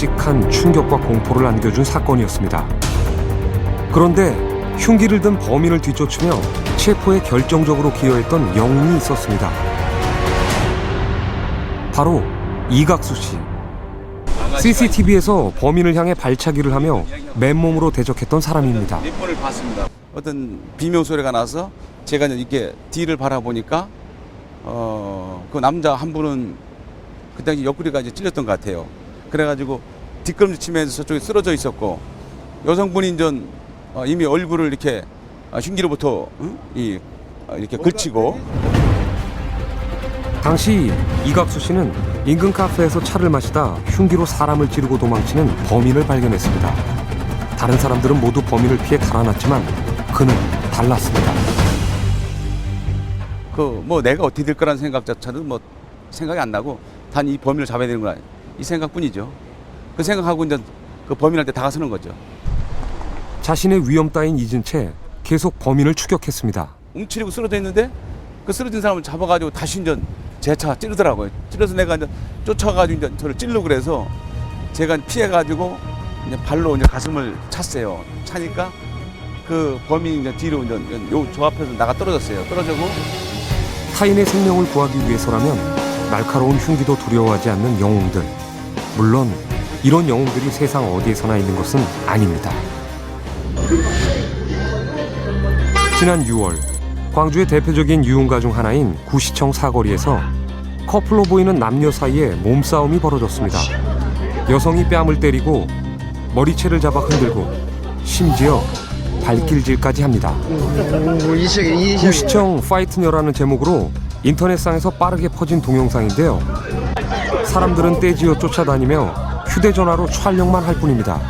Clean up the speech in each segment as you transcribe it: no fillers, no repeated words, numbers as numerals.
끔찍한 충격과 공포를 안겨준 사건이었습니다. 그런데 흉기를 든 범인을 뒤쫓으며 체포에 결정적으로 기여했던 영웅이 있었습니다. 바로 이각수 씨. CCTV에서 범인을 향해 발차기를 하며 맨몸으로 대적했던 사람입니다. 몇 번을 봤습니다. 어떤 비명 소리가 나서 제가 이렇게 뒤를 바라보니까 그 남자 한 분은 그 당시 옆구리가 이제 찔렸던 것 같아요. 그래가지고 뒷걸음질 치면서 저쪽에 쓰러져 있었고 여성분이 이제 이미 얼굴을 이렇게 흉기로부터 이렇게 걸치고. 당시 이각수 씨는 인근 카페에서 차를 마시다 흉기로 사람을 찌르고 도망치는 범인을 발견했습니다. 다른 사람들은 모두 범인을 피해 달아났지만 그는 달랐습니다. 내가 어떻게 될 거라는 생각조차도 생각이 안 나고 단 이 범인을 잡아야 되는구나 이 생각뿐이죠. 그 생각하고 이제 그 범인한테 다가서는 거죠. 자신의 위험 따윈 잊은 채 계속 범인을 추격했습니다. 움츠리고 쓰러져 있는데 그 쓰러진 사람을 잡아가지고 다시 이제 제 차 찌르더라고요. 찌르서 내가 이제 쫓아가지고 이제 저를 찌르고 그래서 제가 피해가지고 이제 발로 이제 가슴을 찼어요. 차니까 그 범인이 이제 뒤로 이제 저 앞에서 나가 떨어졌어요. 떨어지고 타인의 생명을 구하기 위해서라면 날카로운 흉기도 두려워하지 않는 영웅들. 물론 이런 영웅들이 세상 어디에서나 있는 것은 아닙니다. 지난 6월 광주의 대표적인 유흥가 중 하나인 구시청 사거리에서 커플로 보이는 남녀 사이에 몸싸움이 벌어졌습니다. 여성이 뺨을 때리고 머리채를 잡아 흔들고 심지어 발길질까지 합니다. 구시청 파이트녀라는 제목으로 인터넷상에서 빠르게 퍼진 동영상인데요. 사람들은 떼지어 쫓아다니며 휴대전화로 촬영만 할 뿐입니다.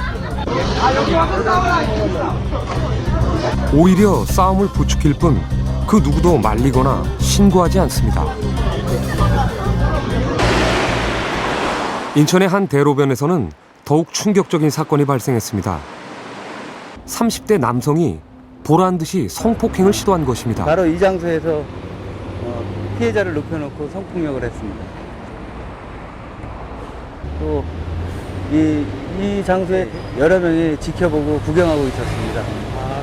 오히려 싸움을 부추길 뿐 그 누구도 말리거나 신고하지 않습니다. 인천의 한 대로변에서는 더욱 충격적인 사건이 발생했습니다. 30대 남성이 보란 듯이 성폭행을 시도한 것입니다. 바로 이 장소에서 피해자를 눕혀놓고 성폭력을 했습니다. 또 이 장소에 여러 명이 지켜보고 구경하고 있었습니다.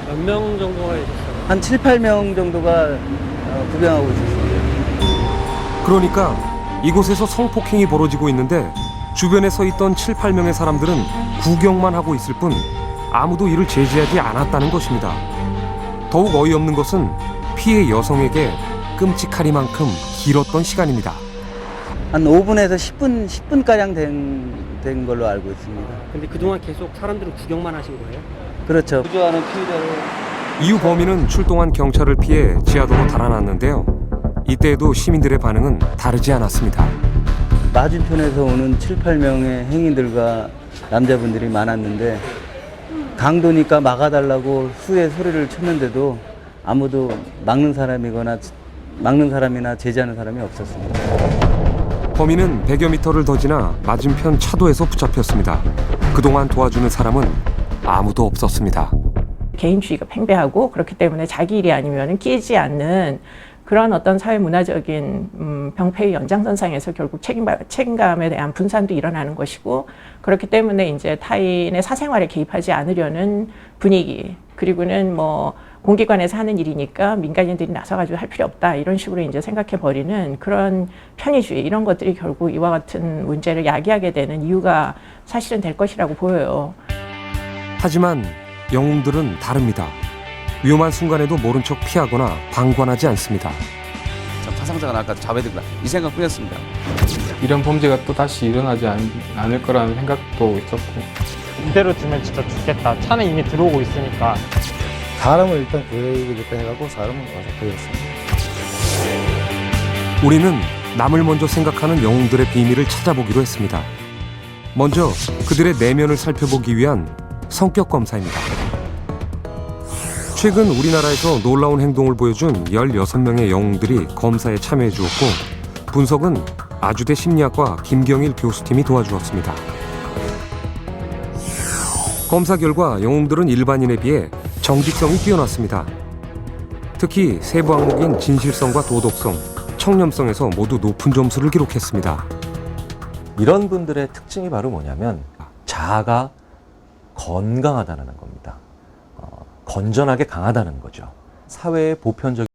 몇 명 정도가 있었어요? 한 7, 8명 정도가 구경하고 있었습니다. 그러니까 이곳에서 성폭행이 벌어지고 있는데 주변에 서 있던 7, 8명의 사람들은 구경만 하고 있을 뿐 아무도 이를 제지하지 않았다는 것입니다. 더욱 어이없는 것은 피해 여성에게 끔찍하리만큼 길었던 시간입니다. 한 5분에서 10분가량 된 걸로 알고 있습니다. 근데 그동안 계속 사람들은 구경만 하신 거예요? 그렇죠. 구조하는 피해자를 이후 범인은 출동한 경찰을 피해 지하도로 달아났는데요. 이때에도 시민들의 반응은 다르지 않았습니다. 맞은편에서 오는 7, 8명의 행인들과 남자분들이 많았는데 강도니까 막아달라고 수의 소리를 쳤는데도 아무도 막는 사람이나 제지하는 사람이 없었습니다. 범인은 100여 미터를 더 지나 맞은편 차도에서 붙잡혔습니다. 그동안 도와주는 사람은 아무도 없었습니다. 개인주의가 팽배하고 그렇기 때문에 자기 일이 아니면 끼지 않는 그런 어떤 사회 문화적인 병폐의 연장선상에서 결국 책임감에 대한 분산도 일어나는 것이고, 그렇기 때문에 이제 타인의 사생활에 개입하지 않으려는 분위기, 그리고는 공기관에서 하는 일이니까 민간인들이 나서가지고 할 필요 없다, 이런 식으로 이제 생각해버리는 그런 편의주의, 이런 것들이 결국 이와 같은 문제를 야기하게 되는 이유가 사실은 될 것이라고 보여요. 하지만 영웅들은 다릅니다. 위험한 순간에도 모른 척 피하거나 방관하지 않습니다. 참 사상자가 날까 잡아야 되구나 이 생각뿐이었습니다. 이런 범죄가 또 다시 일어나지 않을 거라는 생각도 있었고, 이대로 두면 진짜 죽겠다. 차는 이미 들어오고 있으니까. 사람을 일단 구해야겠다 해갖고 사람을 와서 구했습니다. 우리는 남을 먼저 생각하는 영웅들의 비밀을 찾아보기로 했습니다. 먼저 그들의 내면을 살펴보기 위한 성격 검사입니다. 최근 우리나라에서 놀라운 행동을 보여준 16명의 영웅들이 검사에 참여해 주었고, 분석은 아주대 심리학과 김경일 교수팀이 도와주었습니다. 검사 결과 영웅들은 일반인에 비해 정직성이 뛰어났습니다. 특히 세부 항목인 진실성과 도덕성, 청렴성에서 모두 높은 점수를 기록했습니다. 이런 분들의 특징이 바로 뭐냐면 자아가 건강하다는 겁니다. 건전하게 강하다는 거죠. 사회의 보편적